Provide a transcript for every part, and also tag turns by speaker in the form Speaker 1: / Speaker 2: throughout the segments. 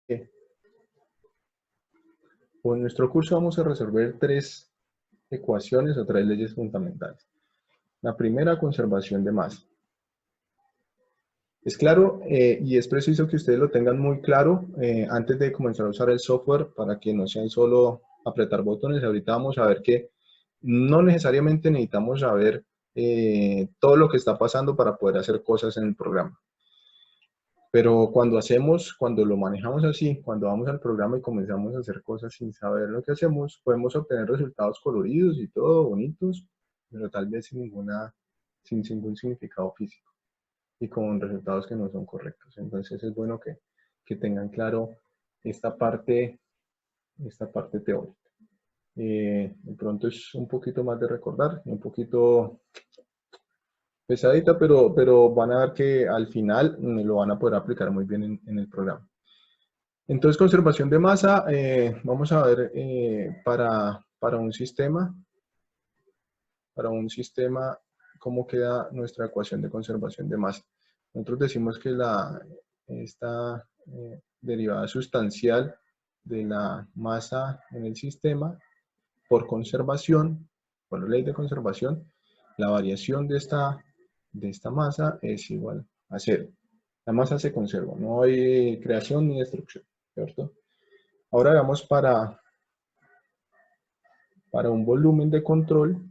Speaker 1: en nuestro curso vamos a resolver 3 ecuaciones o 3 leyes fundamentales. La primera, conservación de masa. Es claro y es preciso que ustedes lo tengan muy claro antes de comenzar a usar el software para que no sean solo apretar botones. Ahorita vamos a ver que no necesariamente necesitamos saber todo lo que está pasando para poder hacer cosas en el programa. Pero cuando lo manejamos así, cuando vamos al programa y comenzamos a hacer cosas sin saber lo que hacemos, podemos obtener resultados coloridos y todo, bonitos, pero tal vez sin ningún significado físico y con resultados que no son correctos. Entonces es bueno que tengan claro esta parte teórica. De pronto es un poquito más de recordar, un poquito pesadita, pero van a ver que al final lo van a poder aplicar muy bien en el programa. Entonces, conservación de masa, vamos a ver para un sistema, cómo queda nuestra ecuación de conservación de masa. Nosotros decimos que esta derivada sustancial de la masa en el sistema por conservación, por la ley de conservación, la variación de esta masa es igual a 0. La masa se conserva, no hay creación ni destrucción, ¿cierto? Ahora veamos para un volumen de control,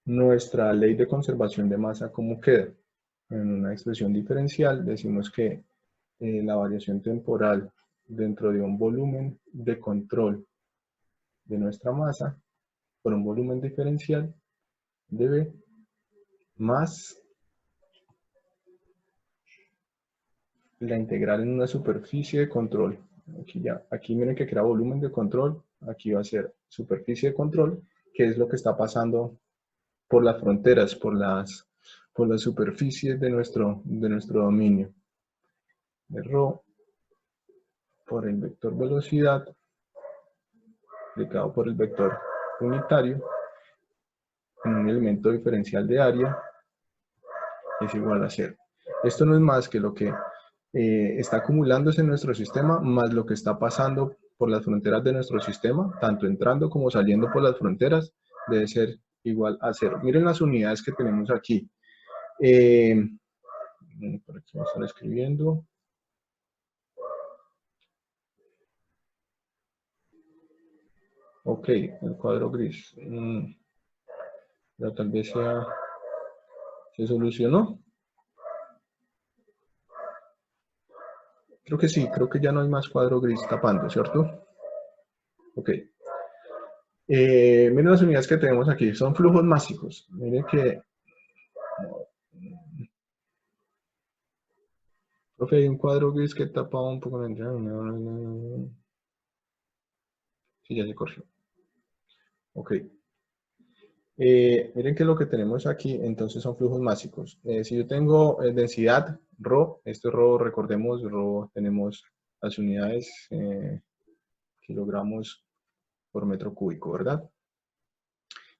Speaker 1: nuestra ley de conservación de masa, ¿cómo queda? En una expresión diferencial decimos que la variación temporal dentro de un volumen de control de nuestra masa por un volumen diferencial debe más la integral en una superficie de control. Aquí miren que crea volumen de control, aquí va a ser superficie de control, que es lo que está pasando por las fronteras, por las superficies de nuestro dominio. De ρ por el vector velocidad multiplicado por el vector unitario en un elemento diferencial de área es igual a 0. Esto no es más que lo que está acumulándose en nuestro sistema más lo que está pasando por las fronteras de nuestro sistema, tanto entrando como saliendo por las fronteras, debe ser igual a 0. Miren las unidades que tenemos aquí. Por aquí vamos a estar escribiendo. Ok, el cuadro gris. Pero tal vez se solucionó. Creo que sí, creo que ya no hay más cuadro gris tapando, ¿cierto? Ok. Miren las unidades que tenemos aquí, son flujos másicos. Miren que... Profe, hay un cuadro gris que tapa un poco la entrada. Sí, ya se corrigió. Ok. Miren que lo que tenemos aquí, entonces son flujos másicos. Si yo tengo densidad, ρ, esto es ρ, recordemos, ρ tenemos las unidades kilogramos por metro cúbico, ¿verdad?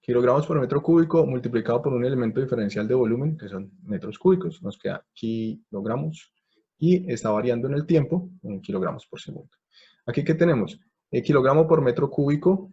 Speaker 1: Kilogramos por metro cúbico multiplicado por un elemento diferencial de volumen, que son metros cúbicos, nos queda kilogramos, y está variando en el tiempo en kilogramos por segundo. Aquí, ¿qué tenemos? Kilogramo por metro cúbico,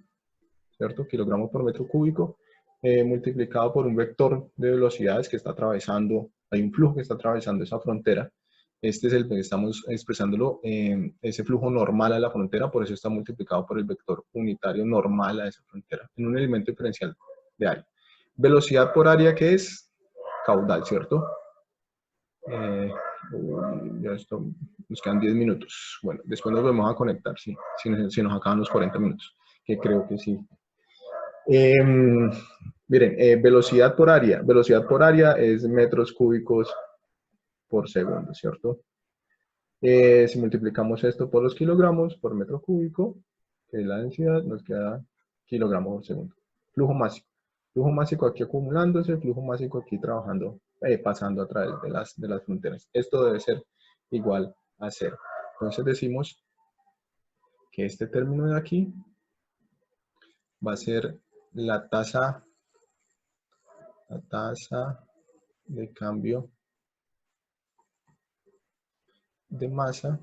Speaker 1: ¿cierto? Kilogramo por metro cúbico, multiplicado por un vector de velocidades que está atravesando, hay un flujo que está atravesando esa frontera. Este es el que estamos expresándolo, ese flujo normal a la frontera, por eso está multiplicado por el vector unitario normal a esa frontera, en un elemento diferencial de área. Velocidad por área, que es caudal, ¿cierto? Ya esto, nos quedan 10 minutos. Bueno, después nos vamos a conectar, sí, si nos acaban los 40 minutos, que creo que sí. Miren, velocidad por área. Velocidad por área es metros cúbicos por segundo, ¿cierto? Si multiplicamos esto por los kilogramos por metro cúbico, que es la densidad, nos queda kilogramos por segundo. Flujo másico. Flujo másico aquí acumulándose, flujo másico aquí trabajando, pasando a través de las fronteras. Esto debe ser igual a 0. Entonces decimos que este término de aquí va a ser la tasa de cambio de masa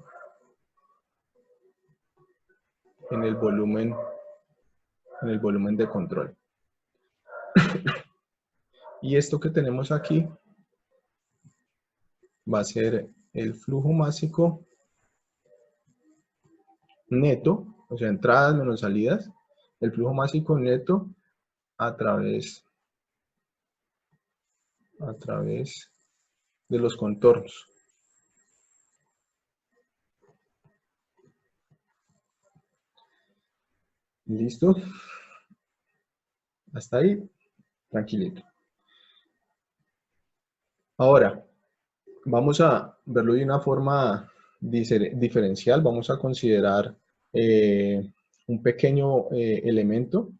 Speaker 1: el volumen de control. Y esto que tenemos aquí va a ser el flujo másico neto, o sea, entradas menos salidas, el flujo másico neto a través de los contornos. ¿Listo? Hasta ahí, tranquilito. Ahora, vamos a verlo de una forma diferencial. Vamos a considerar un pequeño elemento.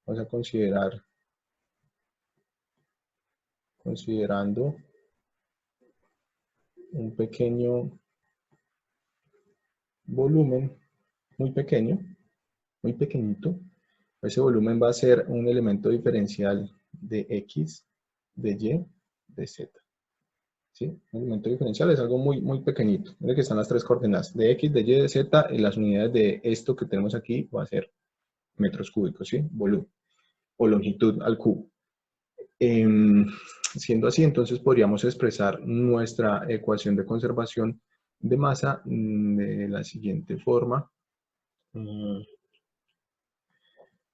Speaker 1: Vamos a considerando un pequeño volumen, muy pequeño, muy pequeñito. Ese volumen va a ser un elemento diferencial de X, de Y, de Z. ¿Sí? Un elemento diferencial es algo muy, muy pequeñito. Mire que están las tres coordenadas de X, de Y, de Z, y las unidades de esto que tenemos aquí va a ser metros cúbicos, ¿sí? Volumen o longitud al cubo. Siendo así, entonces podríamos expresar nuestra ecuación de conservación de masa de la siguiente forma.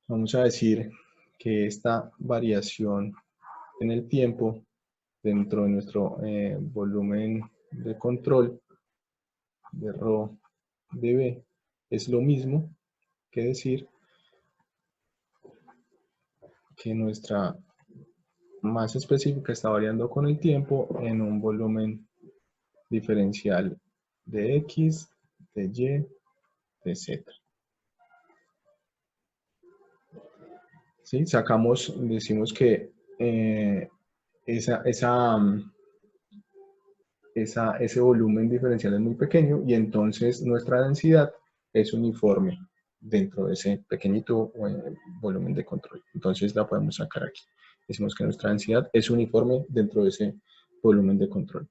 Speaker 1: Vamos a decir que esta variación en el tiempo dentro de nuestro volumen de control de ρ de B es lo mismo que decir que nuestra masa específica está variando con el tiempo en un volumen diferencial de X, de Y, de Z. ¿Sí? Decimos que ese volumen diferencial es muy pequeño y entonces nuestra densidad es uniforme dentro de ese pequeñito volumen de control. Entonces la podemos sacar aquí. Decimos que nuestra densidad es uniforme dentro de ese volumen de control.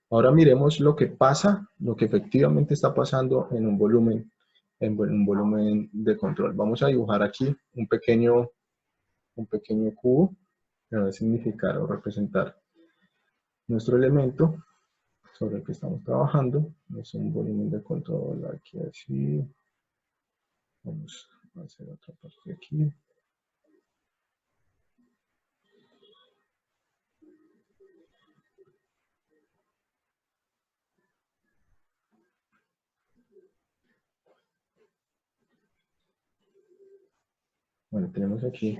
Speaker 1: Ahora miremos lo que pasa, lo que efectivamente está pasando en un volumen de control. Vamos a dibujar aquí un pequeño cubo que va a significar o representar nuestro elemento sobre el que estamos trabajando. Es un volumen de control aquí así. Vamos a hacer otra parte aquí. Bueno, tenemos aquí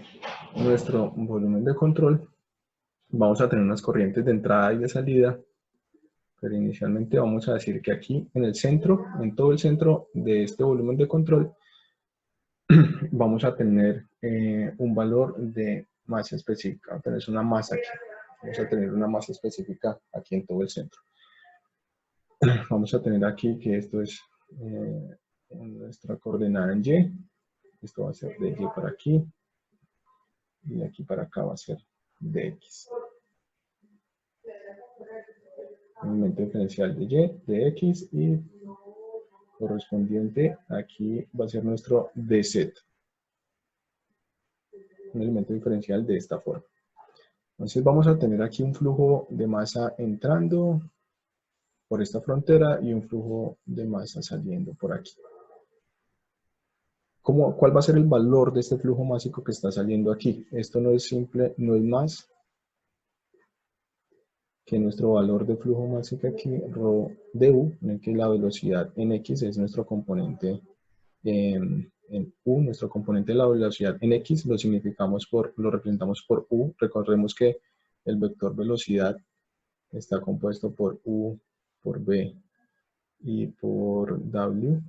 Speaker 1: nuestro volumen de control. Vamos a tener unas corrientes de entrada y de salida, pero inicialmente vamos a decir que aquí en el centro, en todo el centro de este volumen de control, vamos a tener un valor de masa específica. Tenemos una masa aquí. Vamos a tener una masa específica aquí en todo el centro. Vamos a tener aquí que esto es nuestra coordenada en Y. Esto va a ser de Y para aquí. Y de aquí para acá va a ser de X. Movimiento diferencial de Y, de X y correspondiente aquí va a ser nuestro dz. Un elemento diferencial de esta forma. Entonces vamos a tener aquí un flujo de masa entrando por esta frontera y un flujo de masa saliendo por aquí. ¿Cuál va a ser el valor de este flujo másico que está saliendo aquí? Esto no es simple, no es más que nuestro valor de flujo másico aquí, ρ de u, en el que la velocidad en x es nuestro componente en u, nuestro componente de la velocidad en x lo representamos por u. Recordemos que el vector velocidad está compuesto por u, por b y por w,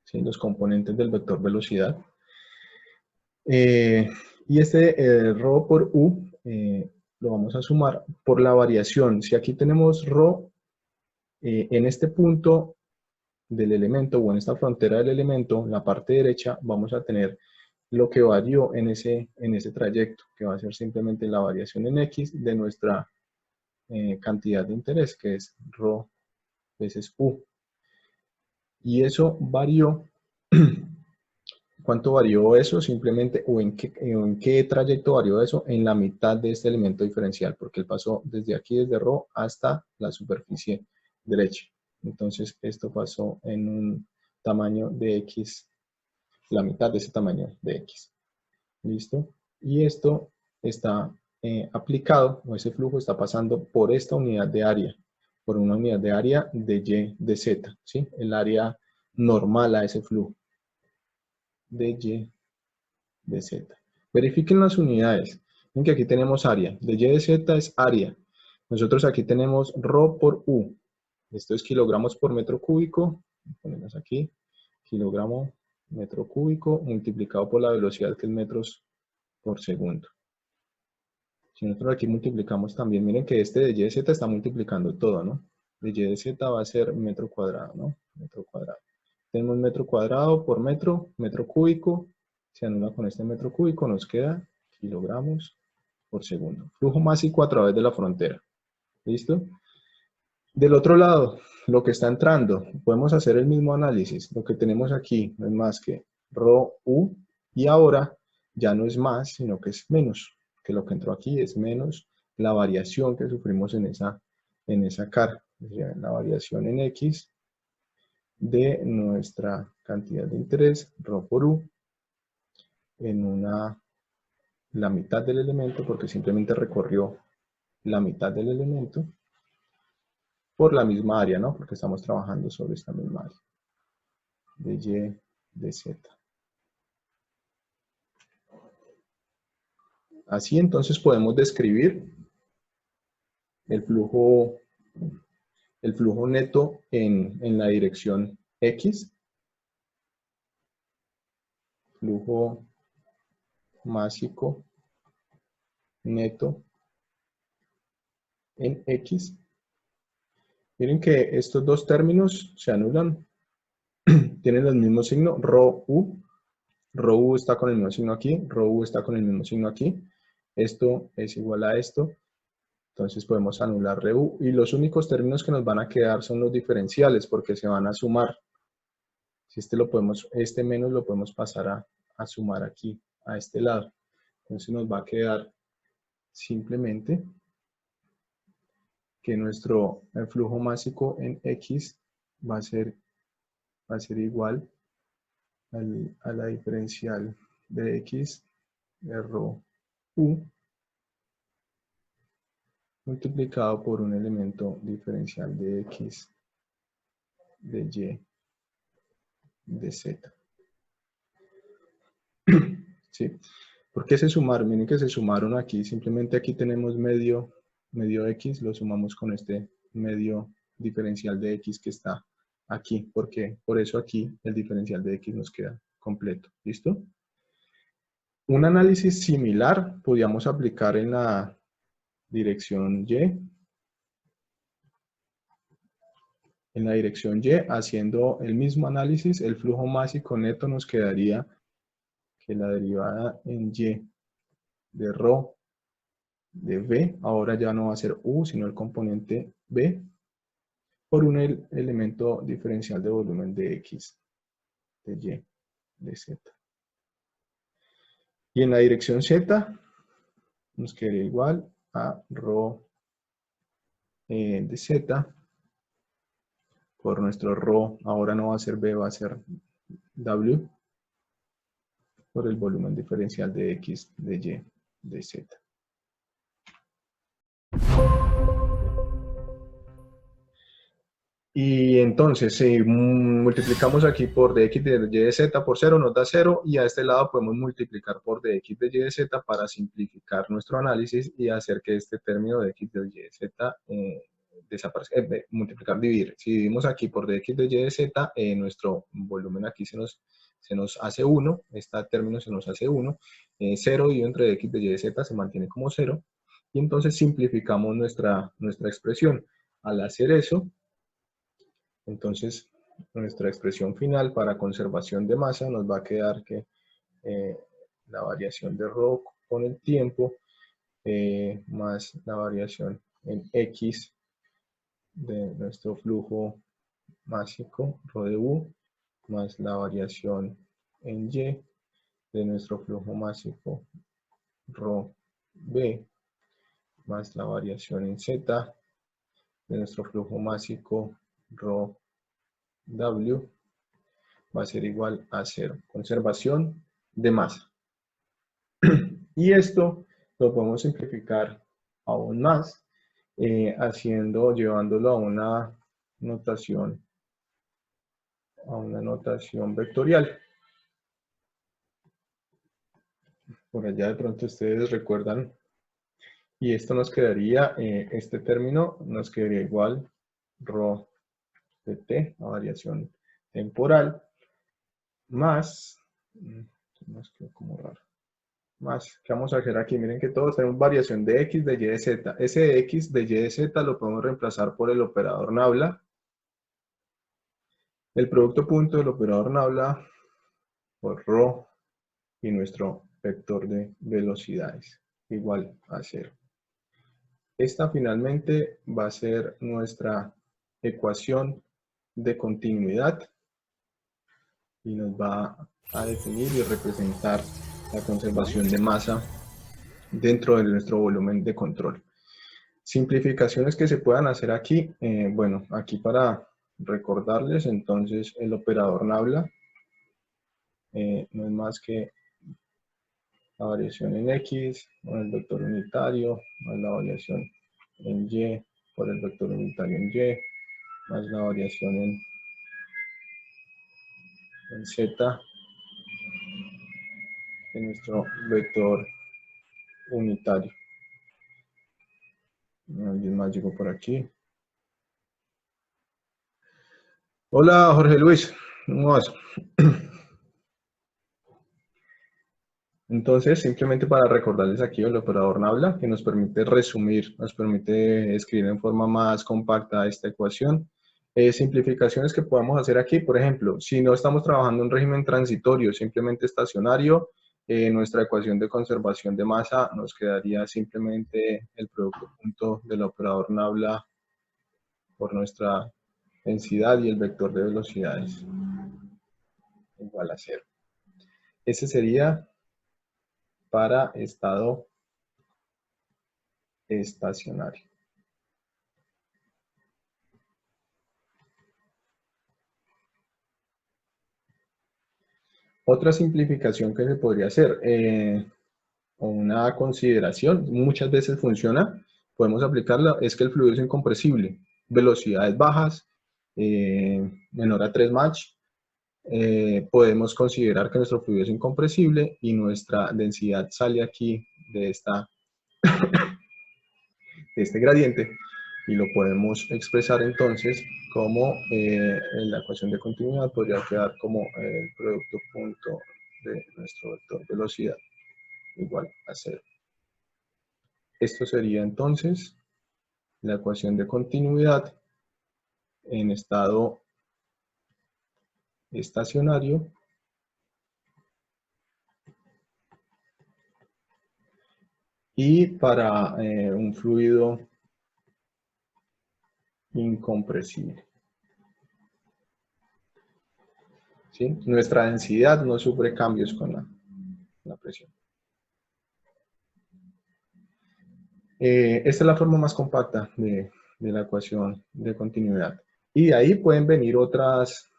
Speaker 1: ¿sí? Los componentes del vector velocidad. Y este ρ por u lo vamos a sumar por la variación. Si aquí tenemos ρ en este punto del elemento o en esta frontera del elemento, en la parte derecha, vamos a tener lo que varió en ese trayecto, que va a ser simplemente la variación en x de nuestra cantidad de interés, que es ρ veces u. Y eso varió ¿Cuánto varió eso? Simplemente, o en qué trayecto varió eso, en la mitad de este elemento diferencial, porque él pasó desde aquí, desde ρ, hasta la superficie derecha. Entonces, esto pasó en un tamaño de x, la mitad de ese tamaño de x. ¿Listo? Y esto está aplicado, o ese flujo está pasando por esta unidad de área, por una unidad de área de y de z, ¿sí? El área normal a ese flujo de y de z. Verifiquen las unidades. Ven que aquí tenemos área. De y de z es área. Nosotros aquí tenemos ρ por u. Esto es kilogramos por metro cúbico. Ponemos aquí. Kilogramo metro cúbico multiplicado por la velocidad que es metros por segundo. Si nosotros aquí multiplicamos también, miren que este de y de z está multiplicando todo, ¿no? De y de z va a ser metro cuadrado, ¿no? Metro cuadrado. Tenemos metro cuadrado por metro, metro cúbico. Se anula con este metro cúbico, nos queda kilogramos por segundo. Flujo másico a través de la frontera. ¿Listo? Del otro lado, lo que está entrando, podemos hacer el mismo análisis. Lo que tenemos aquí no es más que ρ u, y ahora ya no es más, sino que es menos, que lo que entró aquí es menos la variación que sufrimos en esa cara, o sea, la variación en x de nuestra cantidad de interés, ρ por u, en la mitad del elemento, porque simplemente recorrió la mitad del elemento, por la misma área, ¿no? Porque estamos trabajando sobre esta misma área de y de z. Así entonces podemos describir el flujo, neto en la dirección x, flujo másico neto en x. Miren que estos dos términos se anulan, tienen el mismo signo, ρ u está con el mismo signo aquí, ρ u está con el mismo signo aquí, esto es igual a esto, entonces podemos anular RU, y los únicos términos que nos van a quedar son los diferenciales, porque se van a sumar. Si este menos lo podemos pasar a sumar aquí, a este lado. Entonces nos va a quedar simplemente que nuestro flujo másico en X va a ser igual a la diferencial de X de ρ u multiplicado por un elemento diferencial de X de Y de Z. ¿Sí? ¿Por qué se sumaron? Miren que se sumaron aquí, simplemente aquí tenemos medio X, lo sumamos con este medio diferencial de X que está aquí, porque por eso aquí el diferencial de X nos queda completo. ¿Listo? Un análisis similar podríamos aplicar en la dirección Y. En la dirección Y, haciendo el mismo análisis, el flujo másico neto nos quedaría que la derivada en Y de ρ de B, ahora ya no va a ser U, sino el componente B, por un elemento diferencial de volumen de X, de Y, de Z. Y en la dirección Z, nos quedaría igual a ρ de Z, por nuestro ρ, ahora no va a ser B, va a ser W, por el volumen diferencial de X, de Y, de Z. Y entonces, si multiplicamos aquí por dx de y de z por 0, nos da 0, y a este lado podemos multiplicar por dx de y de z para simplificar nuestro análisis y hacer que este término de x de y de z desaparezca, multiplicar, dividir. Si dividimos aquí por dx de y de z, nuestro volumen aquí se nos hace 1, este término se nos hace 1, 0 dividido entre dx de y de z se mantiene como 0, y entonces simplificamos nuestra expresión. Al hacer eso, entonces, nuestra expresión final para conservación de masa nos va a quedar que la variación de ρ con el tiempo más la variación en X de nuestro flujo másico, ρ de U, más la variación en Y de nuestro flujo másico ρ B más la variación en Z de nuestro flujo másico ρ W va a ser igual a 0. Conservación de masa. Y esto lo podemos simplificar aún más, llevándolo a una notación vectorial. Por allá de pronto ustedes recuerdan, y esto nos quedaría, este término nos quedaría igual ρ de t, la variación temporal, más, nos quedó como raro, más, ¿qué vamos a hacer aquí? Miren que todos tenemos variación de x, de y, de z. Ese de x, de y, de z lo podemos reemplazar por el operador Nabla. El producto punto del operador Nabla por ρ y nuestro vector de velocidades igual a 0. Esta finalmente va a ser nuestra ecuación de continuidad y nos va a definir y representar la conservación de masa dentro de nuestro volumen de control. Simplificaciones que se puedan hacer aquí, bueno, aquí para recordarles, entonces el operador Nabla no es más que la variación en X con el vector unitario, más la variación en Y por el vector unitario en Y, más la variación en Z de nuestro vector unitario. Alguien más llegó por aquí. Hola, Jorge Luis. ¿Cómo vas? Entonces, simplemente para recordarles aquí el operador Nabla, que nos permite resumir, nos permite escribir en forma más compacta esta ecuación. Simplificaciones que podamos hacer aquí, por ejemplo, si no estamos trabajando en régimen transitorio, simplemente estacionario, nuestra ecuación de conservación de masa nos quedaría simplemente el producto punto del operador Nabla por nuestra densidad y el vector de velocidades igual a 0. Ese sería para estado estacionario. Otra simplificación que se podría hacer, o una consideración, muchas veces funciona, podemos aplicarla, es que el fluido es incompresible, velocidades bajas, menor a 3 Mach, podemos considerar que nuestro fluido es incompresible y nuestra densidad sale aquí de este gradiente y lo podemos expresar entonces como en la ecuación de continuidad podría quedar como el producto punto de nuestro vector velocidad igual a 0. Esto sería entonces la ecuación de continuidad en estado estacionario y para un fluido incompresible. ¿Sí? Nuestra densidad no sufre cambios con la presión. Esta es la forma más compacta de la ecuación de continuidad. Y de ahí pueden venir otras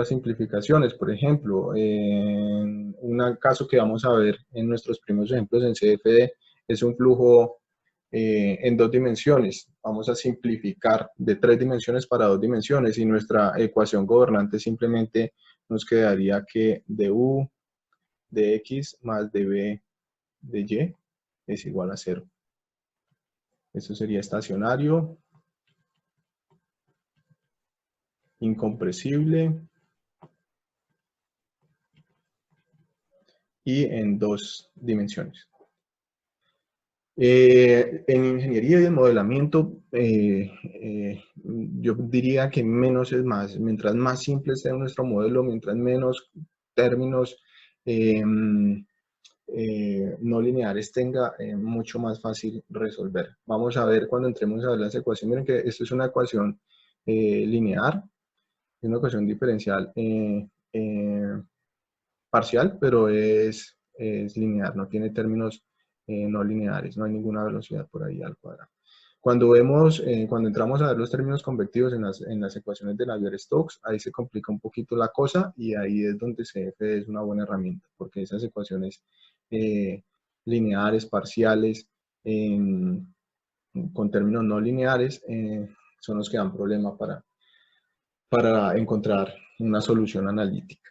Speaker 1: simplificaciones. Por ejemplo, en un caso que vamos a ver en nuestros primeros ejemplos en CFD, es un flujo en 2 dimensiones. Vamos a simplificar de 3 dimensiones para 2 dimensiones y nuestra ecuación gobernante simplemente nos quedaría que du de x más db de y es igual a 0. Esto sería estacionario, incompresible y en 2 dimensiones. En ingeniería y en modelamiento, yo diría que menos es más. Mientras más simple sea nuestro modelo, mientras menos términos no lineares tenga, mucho más fácil resolver. Vamos a ver cuando entremos a ver las ecuaciones. Miren que esto es una ecuación lineal, es una ecuación diferencial parcial, pero es lineal, no tiene términos no lineares, no hay ninguna velocidad por ahí al cuadrado. Cuando entramos a ver los términos convectivos en las ecuaciones de Navier-Stokes, ahí se complica un poquito la cosa y ahí es donde CF es una buena herramienta, porque esas ecuaciones lineares, parciales, con términos no lineares, son los que dan problema para encontrar una solución analítica.